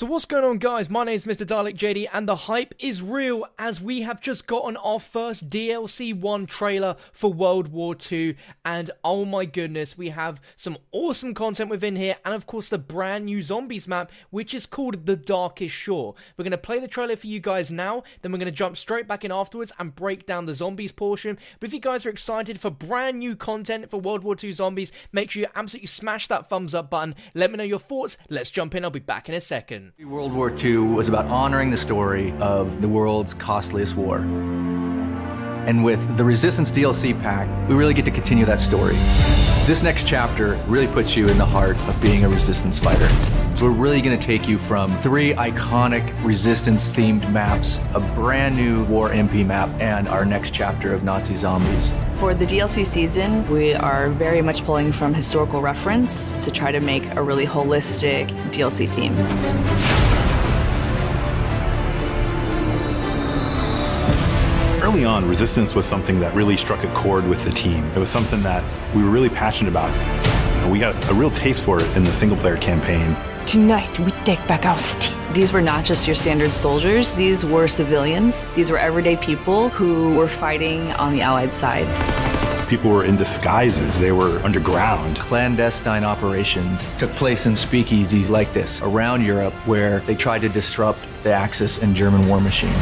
So what's going on, guys? My name is Mr. Dalek JD, and the hype is real as we have just gotten our first DLC 1 trailer for World War II, and oh my goodness, we have some awesome content within here, and of course the brand new zombies map, which is called The Darkest Shore. We're going to play the trailer for you guys now, then we're going to jump straight back in afterwards and break down the zombies portion. But if you guys are excited for brand new content for World War II zombies, make sure you absolutely smash that thumbs up button. Let me know your thoughts. Let's jump in. I'll be back in a second. World War II was about honoring the story of the world's costliest war. And with the Resistance DLC pack, we really get to continue that story. This next chapter really puts you in the heart of being a Resistance fighter. We're really going to take you from 3 iconic Resistance-themed maps, a brand new War MP map, and our next chapter of Nazi zombies. For the DLC season, we are very much pulling from historical reference to try to make a really holistic DLC theme. Early on, Resistance was something that really struck a chord with the team. It was something that we were really passionate about. And we got a real taste for it in the single-player campaign. Tonight, we take back our city. These were not just your standard soldiers, these were civilians. These were everyday people who were fighting on the Allied side. People were in disguises, they were underground. Clandestine operations took place in speakeasies like this around Europe, where they tried to disrupt the Axis and German war machine.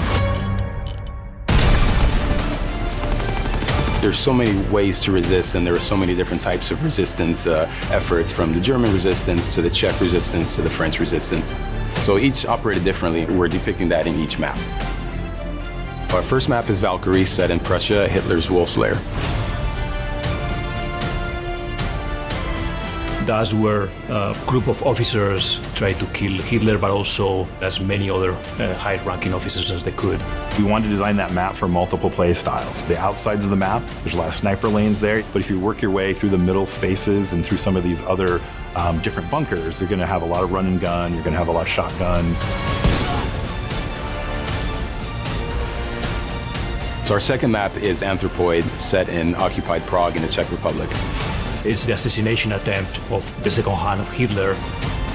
There's so many ways to resist, and there are so many different types of resistance efforts, from the German resistance to the Czech resistance to the French resistance. So each operated differently. We're depicting that in each map. Our first map is Valkyrie, set in Prussia, Hitler's Wolf's Lair. That's where a group of officers tried to kill Hitler, but also as many other high-ranking officers as they could. We wanted to design that map for multiple play styles. The outsides of the map, there's a lot of sniper lanes there, but if you work your way through the middle spaces and through some of these other different bunkers, you're going to have a lot of run and gun, you're going to have a lot of shotgun. So our second map is Anthropoid, set in occupied Prague in the Czech Republic. It's the assassination attempt of the second hand of Hitler.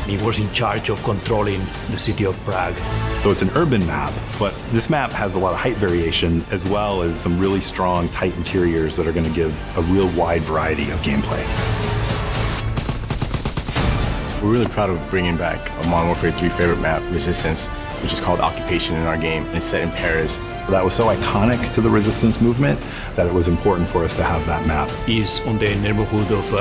He was in charge of controlling the city of Prague. So it's an urban map, but this map has a lot of height variation as well as some really strong, tight interiors that are going to give a real wide variety of gameplay. We're really proud of bringing back a Modern Warfare 3 favorite map, Resistance, which is called Occupation in our game, and it's set in Paris. That was so iconic to the Resistance movement that it was important for us to have that map. It's on the neighborhood of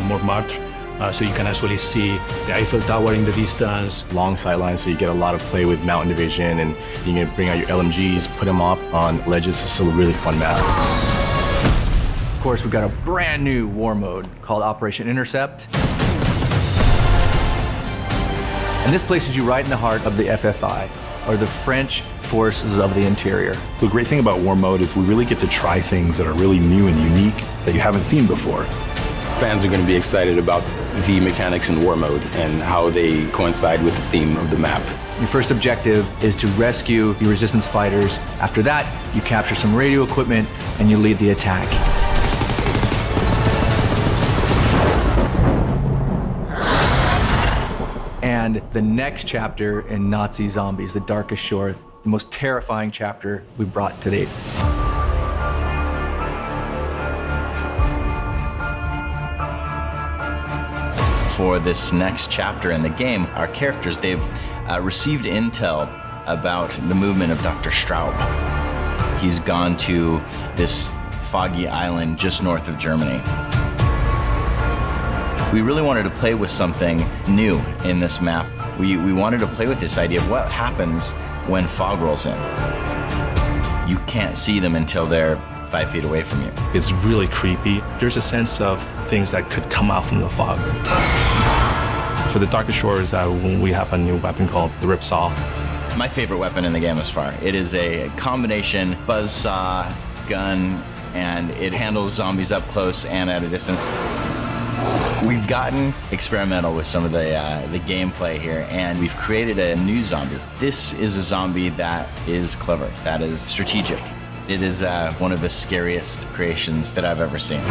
Montmartre, so you can actually see the Eiffel Tower in the distance. Long sightlines, so you get a lot of play with mountain division, and you can bring out your LMGs, put them up on ledges. It's still a really fun map. Of course, we've got a brand new war mode called Operation Intercept. And this places you right in the heart of the FFI, or the French Forces of the Interior. The great thing about War Mode is we really get to try things that are really new and unique that you haven't seen before. Fans are going to be excited about the mechanics in War Mode and how they coincide with the theme of the map. Your first objective is to rescue the Resistance fighters. After that, you capture some radio equipment and you lead the attack. And the next chapter in Nazi Zombies, The Darkest Shore, the most terrifying chapter we've brought to date. For this next chapter in the game, our characters, they've received intel about the movement of Dr. Straub. He's gone to this foggy island just north of Germany. We really wanted to play with something new in this map. We wanted to play with this idea of what happens when fog rolls in. You can't see them until they're 5 feet away from you. It's really creepy. There's a sense of things that could come out from the fog. For the Darkest Shores, we have a new weapon called the Ripsaw. My favorite weapon in the game thus far. It is a combination buzzsaw, gun, and it handles zombies up close and at a distance. We've gotten experimental with some of the gameplay here, and we've created a new zombie. This is a zombie that is clever, that is strategic. It is one of the scariest creations that I've ever seen.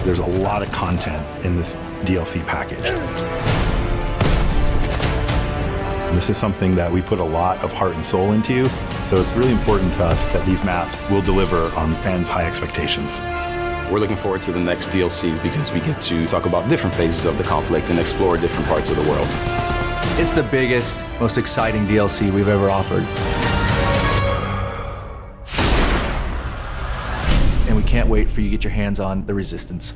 There's a lot of content in this DLC package. This is something that we put a lot of heart and soul into, so it's really important to us that these maps will deliver on fans' high expectations. We're looking forward to the next DLCs because we get to talk about different phases of the conflict and explore different parts of the world. It's the biggest, most exciting DLC we've ever offered. And we can't wait for you to get your hands on The Resistance.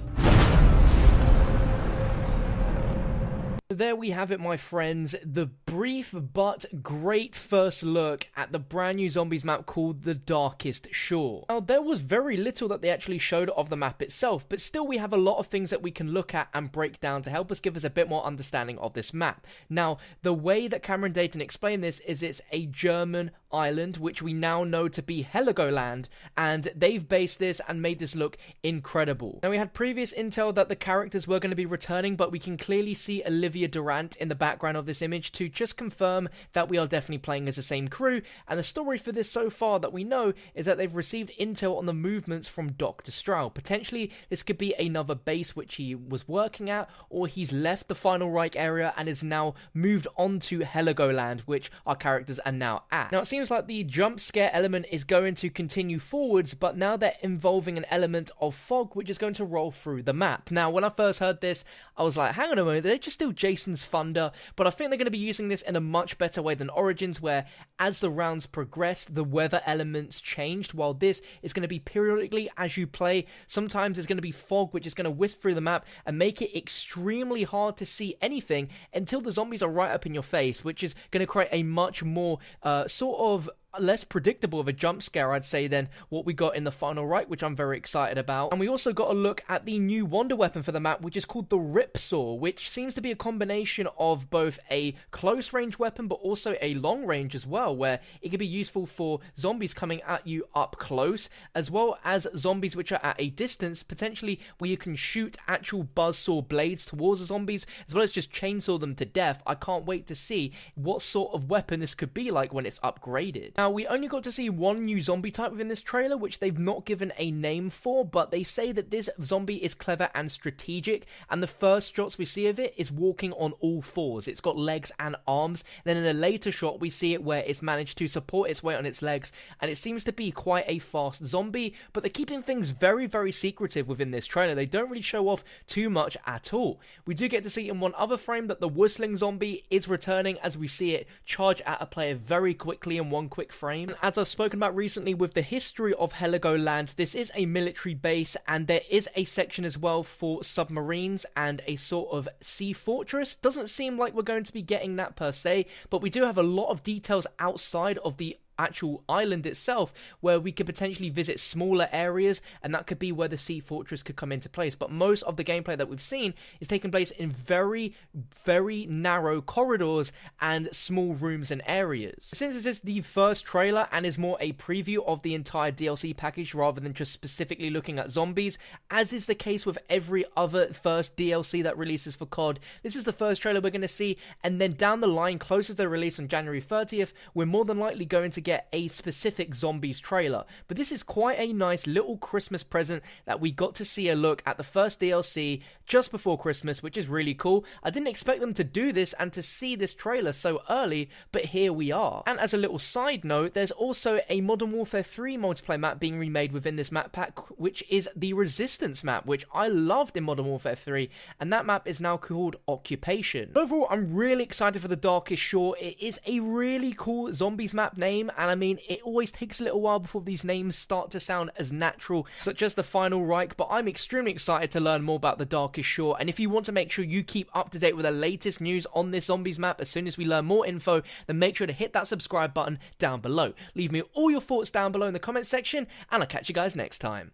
There we have it, my friends, the brief but great first look at the brand new zombies map called The Darkest Shore. Now, there was very little that they actually showed of the map itself, but still we have a lot of things that we can look at and break down to help us give us a bit more understanding of this map. Now, the way that Cameron Dayton explained this is it's a German island, which we now know to be Heligoland, and they've based this and made this look incredible. Now, we had previous intel that the characters were going to be returning, but we can clearly see Olivia Durant in the background of this image to just confirm that we are definitely playing as the same crew. And the story for this so far that we know is that they've received intel on the movements from Dr. Stroud. Potentially this could be another base which he was working at, or he's left the Final Reich area and is now moved on to Heligoland, which our characters are now at. Now, it seems like the jump scare element is going to continue forwards, but now they're involving an element of fog which is going to roll through the map. Now, when I first heard this, I was like, hang on a moment, they're just still Jason's Thunder, but I think they're going to be using this in a much better way than Origins, where as the rounds progressed, the weather elements changed, while this is going to be periodically as you play. Sometimes there's going to be fog which is going to wisp through the map and make it extremely hard to see anything until the zombies are right up in your face, which is going to create a much more sort of less predictable of a jump scare, I'd say, than what we got in the Final Reich, which I'm very excited about. And we also got a look at the new wonder weapon for the map, which is called the Ripsaw, which seems to be a combination of both a close range weapon but also a long range as well, where it can be useful for zombies coming at you up close, as well as zombies which are at a distance, potentially where you can shoot actual buzzsaw blades towards the zombies, as well as just chainsaw them to death. I can't wait to see what sort of weapon this could be like when it's upgraded. Now, we only got to see one new zombie type within this trailer, which they've not given a name for, but they say that this zombie is clever and strategic, and the first shots we see of it is walking on all fours. It's got legs and arms. Then in a later shot, we see it where it's managed to support its weight on its legs, and it seems to be quite a fast zombie, but they're keeping things very, very secretive within this trailer. They don't really show off too much at all. We do get to see in one other frame that the whistling zombie is returning, as we see it charge at a player very quickly in one quick frame. As I've spoken about recently with the history of Heligoland, this is a military base, and there is a section as well for submarines and a sort of sea fortress. Doesn't seem like we're going to be getting that per se, but we do have a lot of details outside of the actual island itself where we could potentially visit smaller areas, and that could be where the sea fortress could come into place. But most of the gameplay that we've seen is taking place in very, very narrow corridors and small rooms and areas. Since this is the first trailer and is more a preview of the entire DLC package rather than just specifically looking at zombies, as is the case with every other first DLC that releases for COD, this is the first trailer we're going to see, and then down the line, closer to the release on January 30th, we're more than likely going to get a specific zombies trailer. But this is quite a nice little Christmas present that we got to see a look at the first DLC just before Christmas, which is really cool. I didn't expect them to do this and to see this trailer so early, but here we are. And as a little side note, there's also a Modern Warfare 3 multiplayer map being remade within this map pack, which is the Resistance map, which I loved in Modern Warfare 3, and that map is now called Occupation. Overall, I'm really excited for The Darkest Shore. It is a really cool zombies map name, and I mean, it always takes a little while before these names start to sound as natural, such as the Final Reich, but I'm extremely excited to learn more about The Darkest Shore. And if you want to make sure you keep up to date with the latest news on this zombies map as soon as we learn more info, then make sure to hit that subscribe button down below. Leave me all your thoughts down below in the comment section, and I'll catch you guys next time.